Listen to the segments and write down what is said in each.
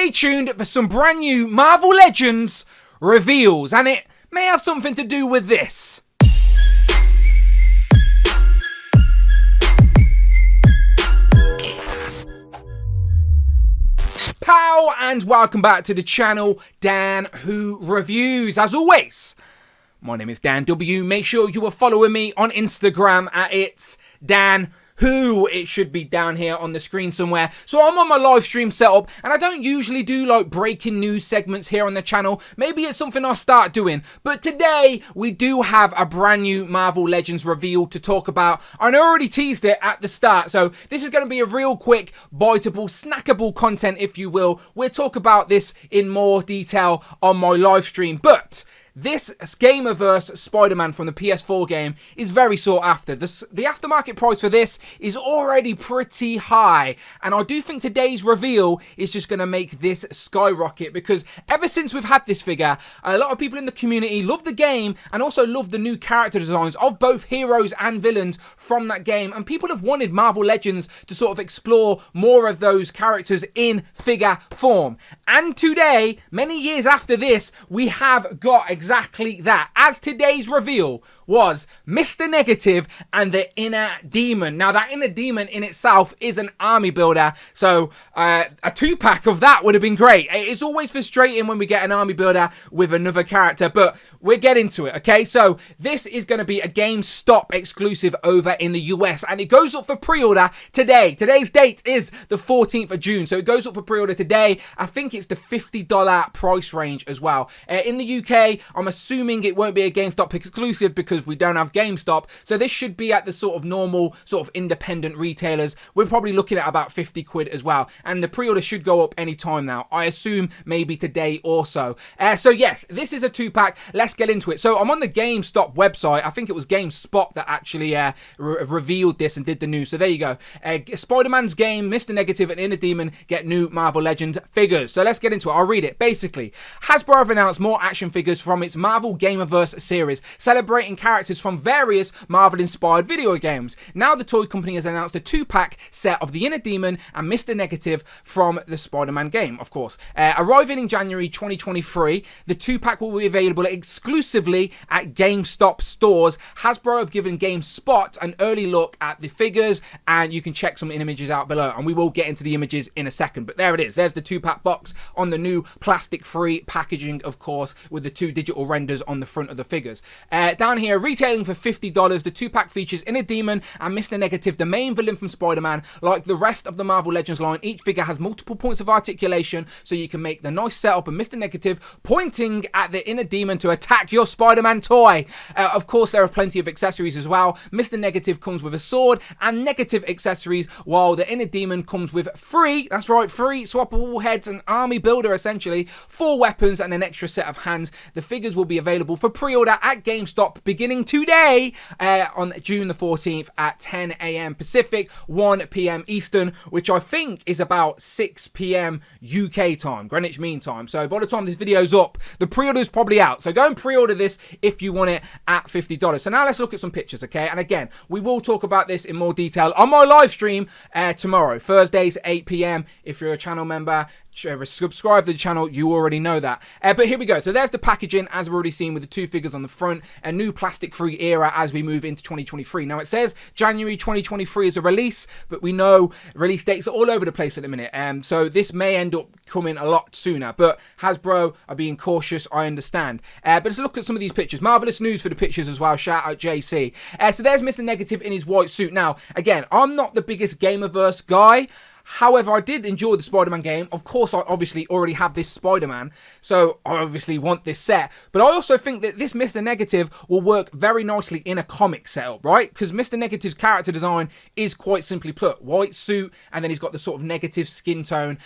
stay tuned for some brand new Marvel Legends reveals, and it may have something to do with this. Pow, and welcome back to the channel, Dan Who Reviews. As always, my name is Dan W. Make sure you are following me on Instagram at It's Dan Who. It should be down here on the screen somewhere. So I'm on my live stream setup, and I don't usually do like breaking news segments here on the channel. Maybe it's something I'll start doing. But today we do have a brand new Marvel Legends reveal to talk about. And I already teased it at the start. So this is going to be a real quick, biteable, snackable content, if you will. We'll talk about this in more detail on my live stream. But this Gamerverse Spider-Man from the PS4 game is very sought after. The aftermarket price for this is already pretty high, and I do think today's reveal is just going to make this skyrocket, because ever since we've had this figure, a lot of people in the community love the game and also love the new character designs of both heroes and villains from that game, and people have wanted Marvel Legends to sort of explore more of those characters in figure form. And today, many years after this, we have got exactly that, as today's reveal was Mr. Negative and the Inner Demon. Now, that Inner Demon in itself is an army builder, so a 2-pack of that would have been great. It's always frustrating when we get an army builder with another character, but we'll get into it, okay? So this is going to be a GameStop exclusive over in the US, and it goes up for pre-order today. Today's date is the 14th of June, so it goes up for pre-order today. I think it's the $50 price range as well. In the UK, I'm assuming it won't be a GameStop exclusive because we don't have GameStop, so this should be at the sort of normal, sort of independent retailers. We're probably looking at about 50 quid as well, and the pre-order should go up any time now. I assume maybe today also. So yes, this is a 2-pack. Let's get into it. So I'm on the GameStop website. I think it was GameSpot that actually revealed this and did the news. So there you go. Spider-Man's game, Mr. Negative and Inner Demon get new Marvel Legends figures. So let's get into it. I'll read it. Basically, Hasbro have announced more action figures from its Marvel Gamerverse series, celebrating characters from various Marvel-inspired video games. Now the toy company has announced a 2-pack set of the Inner Demon and Mr. Negative from the Spider-Man game, of course. Arriving in January 2023, the 2-pack will be available exclusively at GameStop stores. Hasbro have given GameSpot an early look at the figures, and you can check some images out below, and we will get into the images in a second. But there it is. There's the 2-pack box on the new plastic-free packaging, of course, with the 2 digital renders on the front of the figures. Down here, retailing for $50, the 2-pack features Inner Demon and Mr. Negative, the main villain from Spider-Man. Like the rest of the Marvel Legends line, each figure has multiple points of articulation, so you can make the nice setup of Mr. Negative pointing at the Inner Demon to attack your Spider-Man toy. Of course, there are plenty of accessories as well. Mr. Negative comes with a sword and negative accessories, while the Inner Demon comes with 3, that's right, 3 swappable heads, an army builder essentially, 4 weapons and an extra set of hands. The figures will be available for pre-order at GameStop beginning today on June the 14th at 10 a.m. Pacific, 1 p.m. Eastern, which I think is about 6 p.m. UK time, Greenwich Mean Time. So by the time this video's up, the pre-order is probably out. So go and pre-order this if you want it at $50. So now let's look at some pictures, okay? And again, we will talk about this in more detail on my live stream tomorrow, Thursdays, 8 p.m. If you're a channel member, subscribe to the channel, you already know that. But here we go. So there's the packaging, as we've already seen, with the 2 figures on the front. A new plastic-free era as we move into 2023. Now it says January 2023 is a release, but we know release dates are all over the place at the minute. So this may end up coming a lot sooner, but Hasbro are being cautious, I understand. But let's look at some of these pictures. Marvelous news for the pictures as well. Shout out JC. So there's Mr. Negative in his white suit. Now, again, I'm not the biggest Gamerverse guy. However, I did enjoy the Spider-Man game. Of course, I obviously already have this Spider-Man, so I obviously want this set. But I also think that this Mr. Negative will work very nicely in a comic setup, right? Because Mr. Negative's character design is quite simply put, white suit, and then he's got the sort of negative skin tone.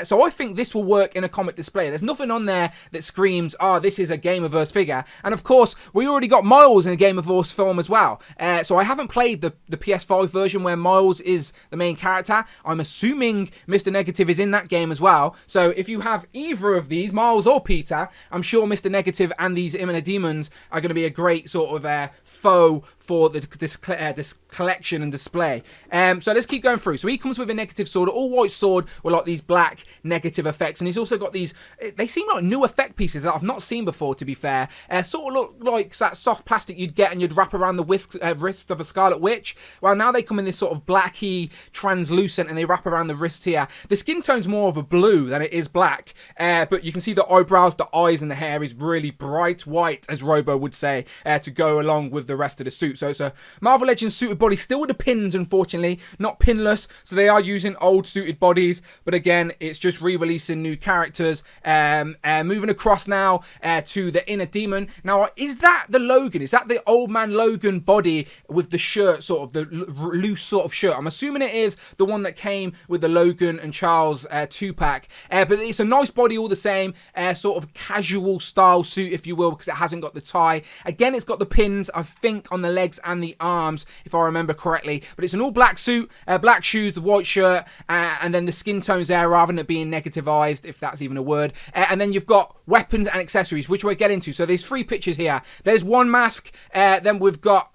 So I think this will work in a comic display. There's nothing on there that screams, oh, this is a Gamerverse figure. And of course, we already got Miles in a Gamerverse film as well. So I haven't played the PS5 version where Miles is the main character. I'm assuming assuming Mr. Negative is in that game as well. So if you have either of these, Miles or Peter, I'm sure Mr. Negative and these Imminent Demons are going to be a great sort of foe for this collection and display. So let's keep going through. So he comes with a negative sword, all white sword with like these black negative effects, and he's also got these, they seem like new effect pieces that I've not seen before, to be fair. Sort of look like that soft plastic you'd get and you'd wrap around the wrist of a Scarlet Witch. Well, now they come in this sort of blacky, translucent, and they wrap around the wrist here. The skin tone's more of a blue than it is black, but you can see the eyebrows, the eyes, and the hair is really bright white, as Robo would say, to go along with the rest of the suit. So it's a Marvel Legends suited body, still with the pins, unfortunately, not pinless, so they are using old suited bodies, but again, it's just re-releasing new characters. Moving across now to the Inner Demon. Now, is that the Logan? Is that the Old Man Logan body with the shirt, sort of the loose sort of shirt? I'm assuming it is the one that came with the Logan and Charles 2-pack, but it's a nice body all the same, sort of casual style suit, if you will, because it hasn't got the tie. Again, it's got the pins, I think, on the legs and the arms, if I remember correctly, but it's an all black suit, black shoes, the white shirt, and then the skin tones there, rather than it being negativized, if that's even a word. And then you've got weapons and accessories, which we'll get into. So there's 3 pictures here. There's one mask, then we've got,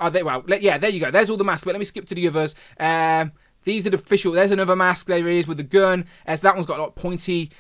yeah, there you go, there's all the masks, but let me skip to the others. These are the official. There's another mask. There he is with the gun. So that one's got like pointy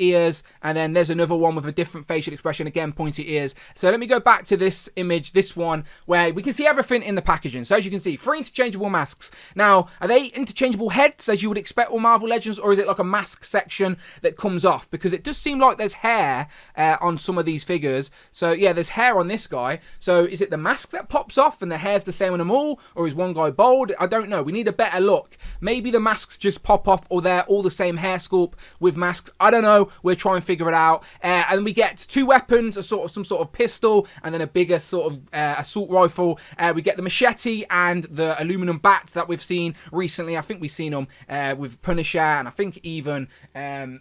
ears, and then there's another one with a different facial expression, again pointy ears. So let me go back to this image, this one, where we can see everything in the packaging. So as you can see, 3 interchangeable masks. Now, are they interchangeable heads as you would expect with Marvel Legends, or is it like a mask section that comes off? Because it does seem like there's hair on some of these figures. So yeah, there's hair on this guy. So is it the mask that pops off and the hair's the same on them all, or is one guy bald? I don't know. We need a better look. Maybe the masks just pop off, or they're all the same hair sculpt with masks. I don't know. We'll try and figure it out. And we get 2 weapons, some sort of pistol, and then a bigger sort of assault rifle. We get the machete and the aluminum bats that we've seen recently. I think we've seen them with Punisher, and I think even Hammerhead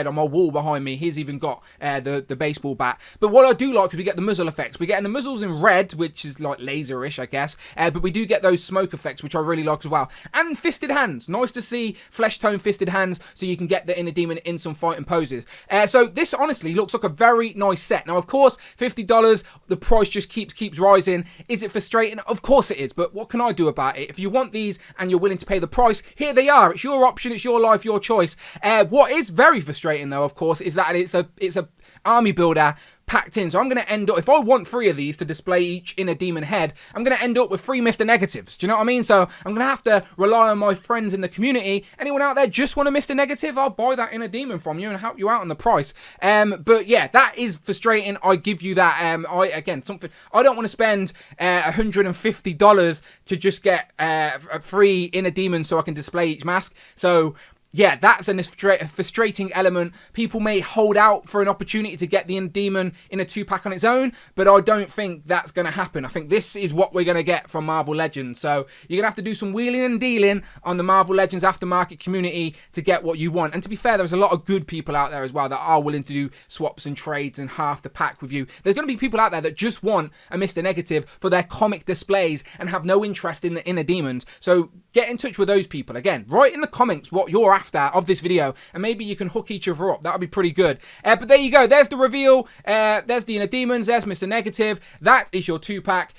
on my wall behind me. He's even got the baseball bat. But what I do like is we get the muzzle effects. We get the muzzles in red, which is like laser-ish, I guess. But we do get those smoke effects, which I really like as well. And fisted hands. Nice to see flesh tone fisted hands, so you can get the Inner Demon in some fighting poses. So this honestly looks like a very nice set. Now, of course, $50, the price just keeps rising. Is it frustrating? Of course it is, but what can I do about it? If you want these and you're willing to pay the price, here they are. It's your option, it's your life, your choice. What is very frustrating though, of course, is that it's a army builder packed in. So I'm going to end up, if I want 3 of these to display each Inner Demon head, I'm going to end up with 3 Mr. Negatives. Do you know what I mean? So I'm going to have to rely on my friends in the community. Anyone out there just want a Mr. Negative? I'll buy that Inner Demon from you and help you out on the price. But yeah, that is frustrating. I give you that. I don't want to spend $150 to just get a free Inner Demon so I can display each mask. So yeah, that's a frustrating element. People may hold out for an opportunity to get the Inner Demon in a 2-pack on its own, but I don't think that's going to happen. I think this is what we're going to get from Marvel Legends. So you're going to have to do some wheeling and dealing on the Marvel Legends aftermarket community to get what you want. And to be fair, there's a lot of good people out there as well that are willing to do swaps and trades and half the pack with you. There's going to be people out there that just want a Mr. Negative for their comic displays and have no interest in the Inner Demons. So get in touch with those people. Again, write in the comments what you're after of this video, and maybe you can hook each other up. That would be pretty good. But there you go. There's the reveal. There's the Inner Demons. There's Mr. Negative. That is your 2-pack.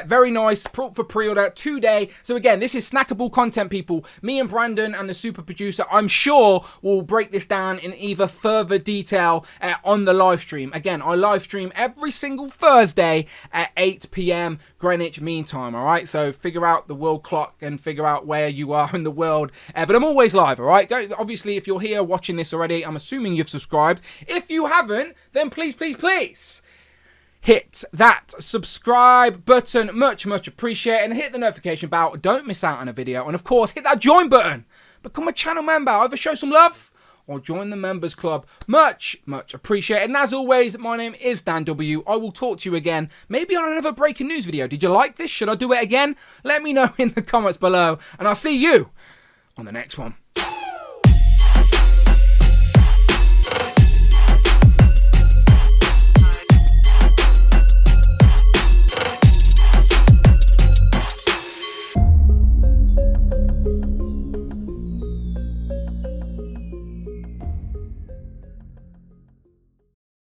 Very nice. For pre-order today. So again, this is snackable content, people. Me and Brandon and the super producer, I'm sure, will break this down in either further detail on the live stream. Again, I live stream every single Thursday at 8 p.m. Greenwich Mean Time. All right, so figure out the world clock and figure out where you are in the world. But I'm always live. All right, go. Obviously, if you're here watching this already, I'm assuming you've subscribed. If you haven't, then please hit that subscribe button. Much appreciated. And hit the notification bell. Don't miss out on a video. And of course, hit that join button. Become a channel member. Either show some love or join the members club. Much appreciated. And as always, my name is Dan W. I will talk to you again, maybe on another breaking news video. Did you like this? Should I do it again? Let me know in the comments below. And I'll see you on the next one.